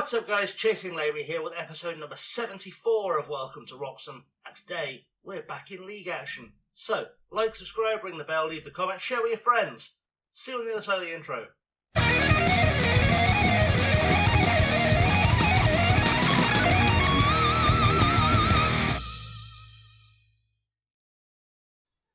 What's up guys, Chasing Labour here with episode number 74 of Welcome to Wroxham, and today we're back in league action. So, like, subscribe, ring the bell, leave the comment, share with your friends. See you on the other side of the intro.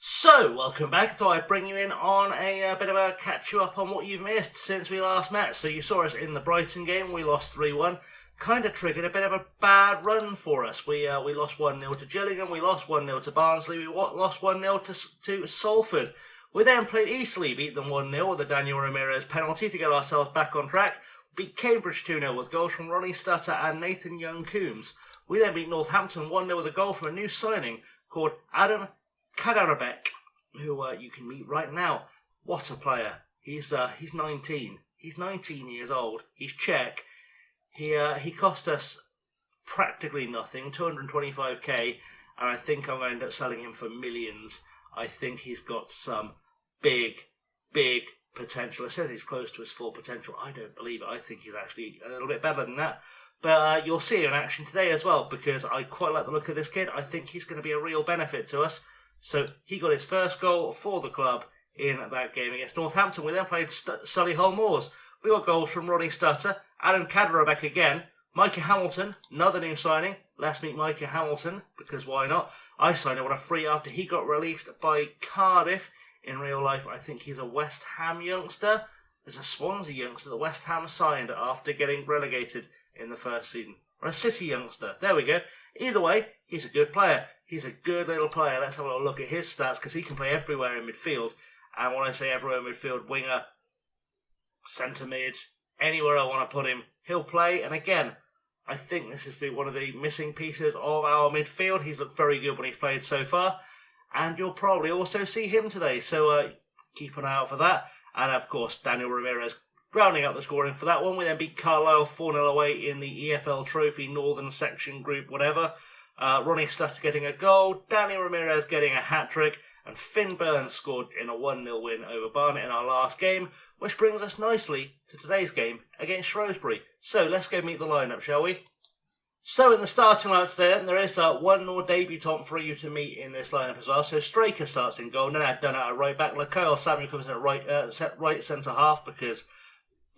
So, welcome back. Thought I'd bring you in on a bit of a catch you up on what you've missed since we last met. So you saw us in the Brighton game, we lost 3-1. Kind of triggered a bit of a bad run for us. We lost 1-0 to Gillingham, we lost 1-0 to Barnsley, we lost 1-0 to Salford. We then played Eastleigh, beat them 1-0 with a Daniel Ramirez penalty to get ourselves back on track. Beat Cambridge 2-0 with goals from Ronnie Stutter and Nathan Young-Coombs. We then beat Northampton 1-0 with a goal from a new signing called Adam Kadarabek, who you can meet right now. What a player. He's 19. He's 19 years old. He's Czech. He cost us practically nothing, 225k, and I think I'm going to end up selling him for millions. I think he's got some big potential. It says he's close to his full potential. I don't believe it. I think he's actually a little bit better than that. But you'll see him in action today as well, because I quite like the look of this kid. I think he's going to be a real benefit to us. So he got his first goal for the club in that game against Northampton. We then played Solihull Moors. We got goals from Ronnie Stutter, Adam Kadarabek again, Micah Hamilton, another new signing. Let's meet Micah Hamilton, because why not? I signed him on a free after he got released by Cardiff. In real life, I think he's a West Ham youngster. There's a Swansea youngster that West Ham signed after getting relegated in the first season. Or a City youngster. There we go. Either way, he's a good player. He's a good little player. Let's have a little look at his stats, because he can play everywhere in midfield. And when I say everywhere in midfield, winger, centre mid, anywhere I want to put him, he'll play. And again, I think this is one of the missing pieces of our midfield. He's looked very good when he's played so far. And you'll probably also see him today. So keep an eye out for that. And of course, Daniel Ramirez rounding out the scoring for that one. We then beat Carlisle 4-0 away in the EFL Trophy Northern Section Group, whatever. Ronnie Stutter getting a goal, Daniel Ramirez getting a hat-trick, and Finn Burns scored in a 1-0 win over Barnet in our last game, which brings us nicely to today's game against Shrewsbury. So let's go meet the lineup, shall we? So in the starting lineup today, there is one more debutant for you to meet in this lineup as well. So Straker starts in goal, Nanad done at right back, Lakoil Samuel comes in at right centre half, because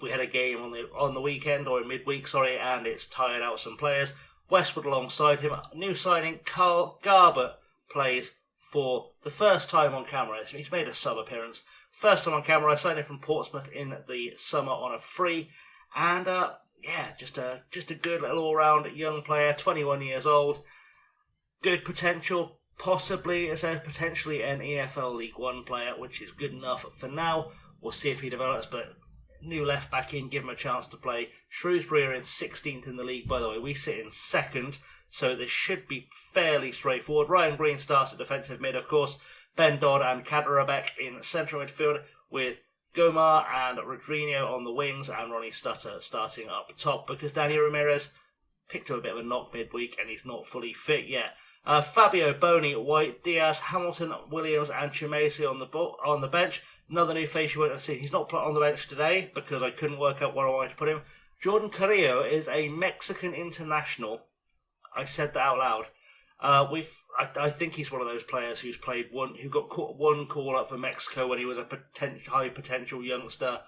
we had a game on the weekend, or in midweek, sorry, and it's tired out some players. Westwood alongside him. New signing Carl Garbett plays for the first time on camera. He's made a sub appearance. First time on camera. I signed him from Portsmouth in the summer on a free. And just a good little all-round young player, 21 years old. Good potential. Possibly potentially an EFL League One player, which is good enough for now. We'll see if he develops, but new left back in, give him a chance to play. Shrewsbury are in 16th in the league, by the way. We sit in 2nd, so this should be fairly straightforward. Ryan Green starts at defensive mid, of course. Ben Dodd and Kadarabek in central midfield, with Gomar and Rodriguez on the wings, and Ronnie Stutter starting up top, because Daniel Ramirez picked up a bit of a knock midweek and he's not fully fit yet. Fabio, Boney, White, Diaz, Hamilton, Williams and Chimese on the bench. Another new face you won't see. He's not put on the bench today because I couldn't work out where I wanted to put him. Jordan Carrillo is a Mexican international. I said that out loud. I think he's one of those players who got one call up for Mexico when he was a high potential youngster.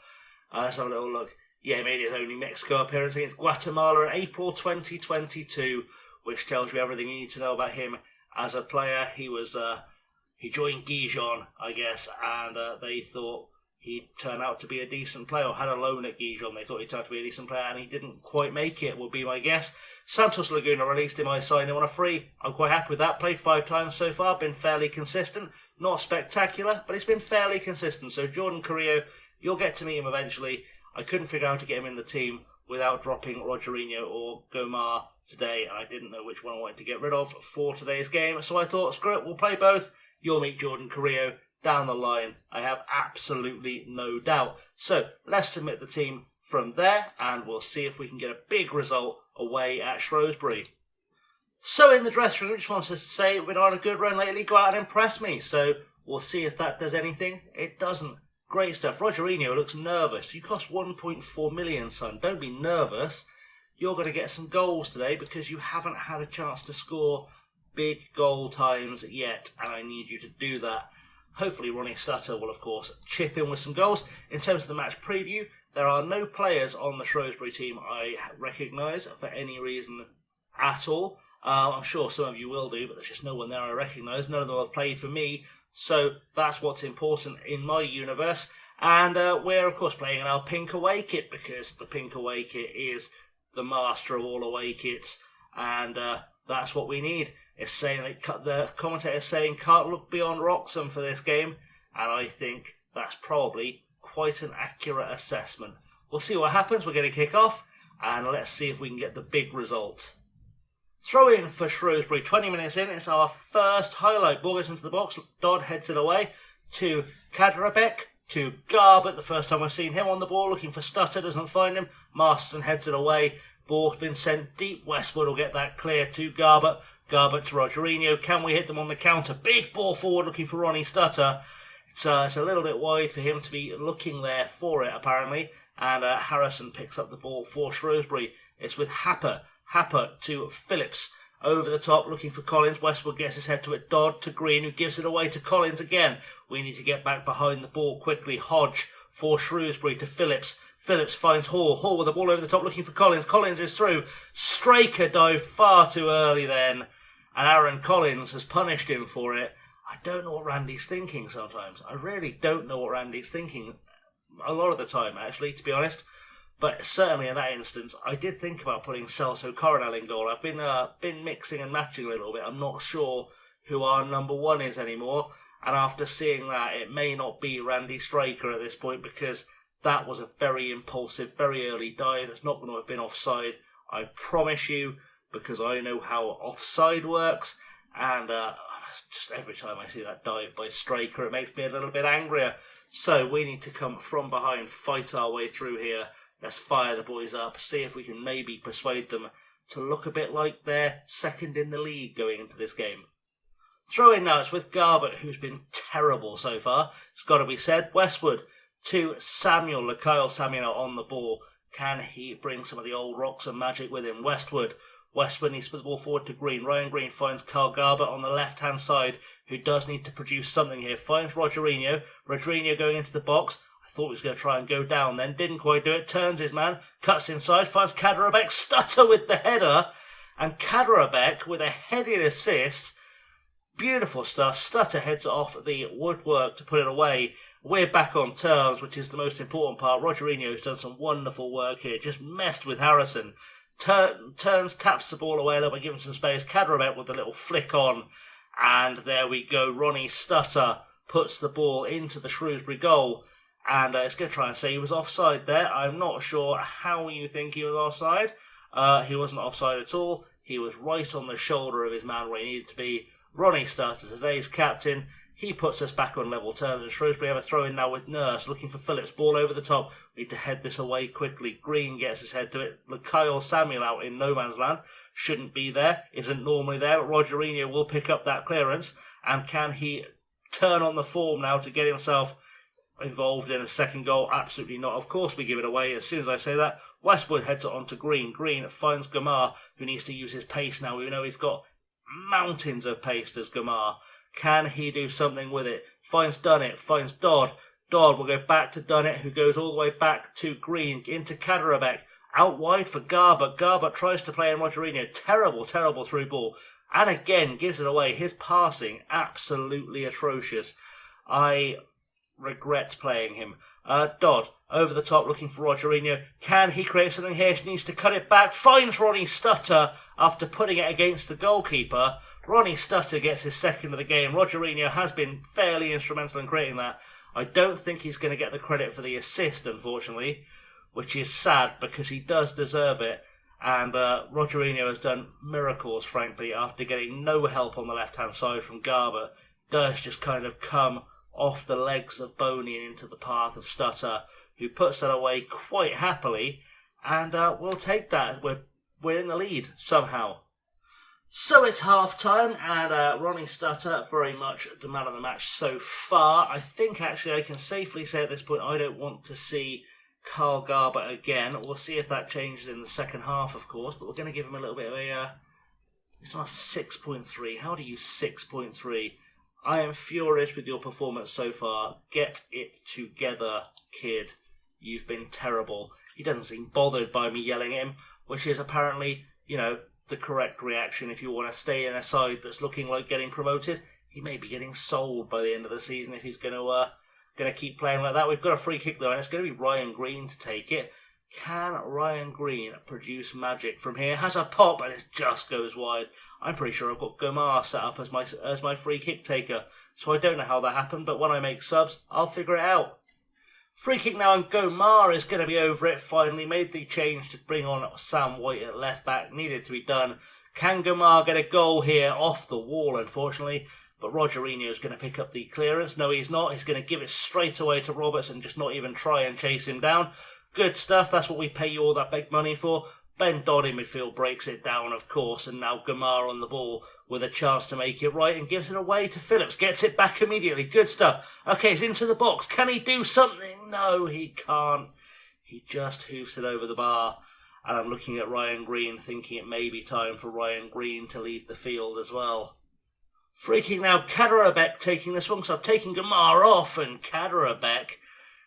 Let's have a little look. Yeah, he made his only Mexico appearance against Guatemala in April 2022, which tells you everything you need to know about him as a player. He joined Gijon, I guess, and they thought he'd turn out to be a decent player, or had a loan at Gijon. They thought he'd turn out to be a decent player, and he didn't quite make it, would be my guess. Santos Laguna released him. I signed him on a free. I'm quite happy with that. Played 5 times so far, been fairly consistent. Not spectacular, but it's been fairly consistent. So Jordan Carrillo, you'll get to meet him eventually. I couldn't figure out how to get him in the team without dropping Rodriguez or Gomar today, and I didn't know which one I wanted to get rid of for today's game. So I thought, screw it, we'll play both. You'll meet Jordan Carrillo down the line. I have absolutely no doubt. So let's submit the team from there, and we'll see if we can get a big result away at Shrewsbury. So in the dressing room, just wants us to say, we've been on a good run lately, go out and impress me. So we'll see if that does anything. It doesn't. Great stuff. Rodriguez looks nervous. You cost 1.4 million, son. Don't be nervous. you're going to get some goals today because you haven't had a chance to score big goal times yet, and I need you to do that. Hopefully Ronnie Stutter will, of course, chip in with some goals. In terms of the match preview, there are no players on the Shrewsbury team I recognise for any reason at all. I'm sure some of you will do, but there's just no one there I recognise. None of them have played for me, so that's what's important in my universe. And we're, of course, playing in our pink away kit because the pink away kit is the master of all away kits, and that's what we need. It's saying that the commentator is saying can't look beyond Wroxham for this game, and I think that's probably quite an accurate assessment. We'll see what happens. We're going to kick off, and let's see if we can get the big result. Throw in for Shrewsbury, 20 minutes in. It's our first highlight. Ball goes into the box. Dodd heads it away to Kadrabek, to Garbett. The first time I've seen him on the ball, looking for Stutter, doesn't find him. Masterson heads it away. Ball's been sent deep. Westwood will get that clear to Garbett. Garbett to Rogerino. Can we hit them on the counter? Big ball forward looking for Ronnie Stutter. It's a little bit wide for him to be looking there for it, apparently. And Harrison picks up the ball for Shrewsbury. It's with Happer. Happer to Phillips. Over the top, looking for Collins. Westwood gets his head to it. Dodd to Green, who gives it away to Collins again. We need to get back behind the ball quickly. Hodge for Shrewsbury to Phillips. Phillips finds Hall. Hall with the ball over the top, looking for Collins. Collins is through. Straker dived far too early then, and Aaron Collins has punished him for it. I don't know what Randy's thinking sometimes. I really don't know what Randy's thinking a lot of the time, actually, to be honest. But certainly in that instance, I did think about putting Celso Coronel in goal. I've been mixing and matching a little bit. I'm not sure who our number one is anymore. And after seeing that, it may not be Randy Straker at this point, because that was a very impulsive, very early dive. It's not going to have been offside, I promise you, because I know how offside works. And just every time I see that dive by Straker, it makes me a little bit angrier. So we need to come from behind, fight our way through here. Let's fire the boys up, see if we can maybe persuade them to look a bit like they're second in the league going into this game. Throw in now, it's with Garbett, who's been terrible so far. It's got to be said. Westwood to Samuel, Kyle Samuel on the ball. Can he bring some of the old Wroxham magic with him? Westwood needs to put the ball forward to Green. Ryan Green finds Carl Garbett on the left-hand side, who does need to produce something here. Finds Rogerino. Rogerino going into the box. I thought he was going to try and go down then. Didn't quite do it. Turns his man. Cuts inside. Finds Kadrabek. Stutter with the header. And Kadrabek with a headed assist. Beautiful stuff. Stutter heads off the woodwork to put it away. We're back on terms, which is the most important part. Rogerino's done some wonderful work here. Just messed with Harrison. Turns, taps the ball away a little bit, giving some space. Kadrabek with a little flick on. And there we go. Ronnie Stutter puts the ball into the Shrewsbury goal. And it's going to try and say he was offside there. I'm not sure how you think he was offside. He wasn't offside at all. He was right on the shoulder of his man where he needed to be. Ronnie Stutter, today's captain. He puts us back on level terms, and Shrewsbury have a throw in now with Nurse, looking for Phillips. Ball over the top. We need to head this away quickly. Green gets his head to it. Kyle Samuel out in no man's land. Shouldn't be there. Isn't normally there, but Rogerino will pick up that clearance. And can he turn on the form now to get himself involved in a second goal? Absolutely not. Of course we give it away as soon as I say that. Westwood heads it on to Green. Green finds Gamar, who needs to use his pace now. We know he's got mountains of pace, does Gamar. Can he do something with it? Finds Dunnett, finds Dodd. Dodd will go back to Dunnett, who goes all the way back to Green, into Kadrabek. Out wide for Garbett. Garbett tries to play in Rogerino. Terrible, terrible through ball. And again, gives it away. His passing, absolutely atrocious. I regret playing him. Dodd, over the top, looking for Rogerino. Can he create something here? He needs to cut it back. Finds Ronnie Stutter after putting it against the goalkeeper. Ronnie Stutter gets his second of the game. Rogerino has been fairly instrumental in creating that. I don't think he's going to get the credit for the assist, unfortunately, which is sad because he does deserve it. And Rogerino has done miracles, frankly, after getting no help on the left-hand side from Garber. Does just kind of come off the legs of Boney and into the path of Stutter, who puts that away quite happily. And we'll take that. We're in the lead somehow. So it's half-time, and Ronnie Stutter, very much the man of the match so far. I think, actually, I can safely say at this point I don't want to see Carl Garber again. We'll see if that changes in the second half, of course, but we're going to give him a little bit of a... it's on a 6.3. How do you 6.3? I am furious with your performance so far. Get it together, kid. You've been terrible. He doesn't seem bothered by me yelling at him, which is apparently, the correct reaction if you want to stay in a side that's looking like getting promoted. He may be getting sold by the end of the season if he's going to keep playing like that. We've got a free kick though, and it's going to be Ryan Green to take it. Can Ryan Green produce magic from here? Has a pop and it just goes wide. I'm pretty sure I've got Gomar set up as my free kick taker, so I don't know how that happened, but when I make subs, I'll figure it out. Free kick now, and Gomar is going to be over it. Finally made the change to bring on Sam White at left back. Needed to be done. Can Gomar get a goal here? Off the wall, unfortunately. But Rogerino is going to pick up the clearance. No, he's not. He's going to give it straight away to Roberts and just not even try and chase him down. Good stuff. That's what we pay you all that big money for. Ben Dodd in midfield breaks it down, of course, and now Gomar on the ball with a chance to make it right and gives it away to Phillips. Gets it back immediately. Good stuff. Okay, it's into the box. Can he do something? No, he can't. He just hoofs it over the bar. And I'm looking at Ryan Green thinking it may be time for Ryan Green to leave the field as well. Free kick now. Kaderabek taking this one, so I've taken Gomar off, and Kaderabek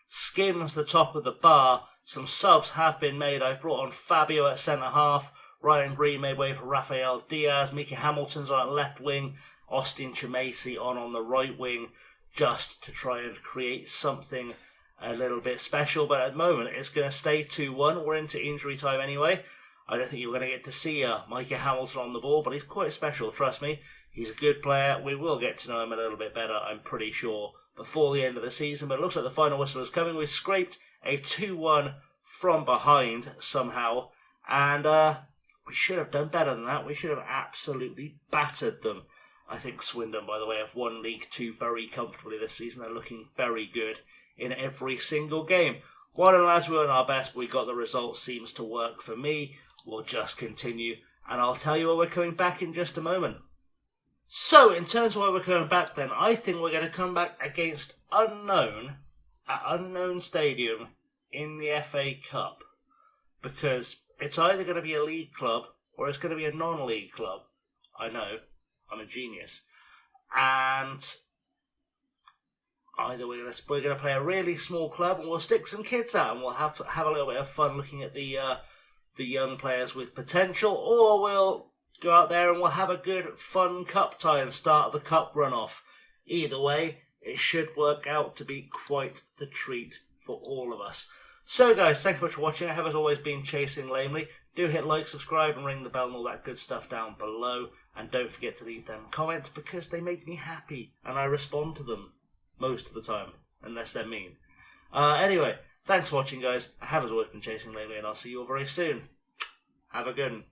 skims the top of the bar. Some subs have been made. I've brought on Fabio at centre-half. Ryan Green made way for Rafael Diaz. Mickey Hamilton's on at left wing. Austin Chimesi on the right wing, just to try and create something a little bit special. But at the moment, it's going to stay 2-1. We're into injury time anyway. I don't think you're going to get to see Mickey Hamilton on the ball, but he's quite special, trust me. He's a good player. We will get to know him a little bit better, I'm pretty sure, before the end of the season. But it looks like the final whistle is coming. We've scraped a 2-1 from behind somehow, and we should have done better than that. We should have absolutely battered them. I think Swindon, by the way, have won League 2 very comfortably this season. They're looking very good in every single game. Well done, lads. We weren't our best, but we got the result. Seems to work for me. We'll just continue, and I'll tell you where we're coming back in just a moment. So, in terms of where we're coming back then, I think we're going to come back against Unknown at Unknown Stadium in the FA Cup, because it's either going to be a league club or it's going to be a non-league club. I know, I'm a genius. And either we're going to play a really small club and we'll stick some kids out and we'll have a little bit of fun looking at the young players with potential, or we'll go out there and we'll have a good fun cup tie and start the cup runoff. Either way, it should work out to be quite the treat for all of us. So guys, thanks so much for watching. I have as always been Chasing Lamely. Do hit like, subscribe and ring the bell and all that good stuff down below. And don't forget to leave them comments because they make me happy and I respond to them most of the time, unless they're mean. Anyway, thanks for watching guys. I have as always been Chasing Lamely and I'll see you all very soon. Have a good one.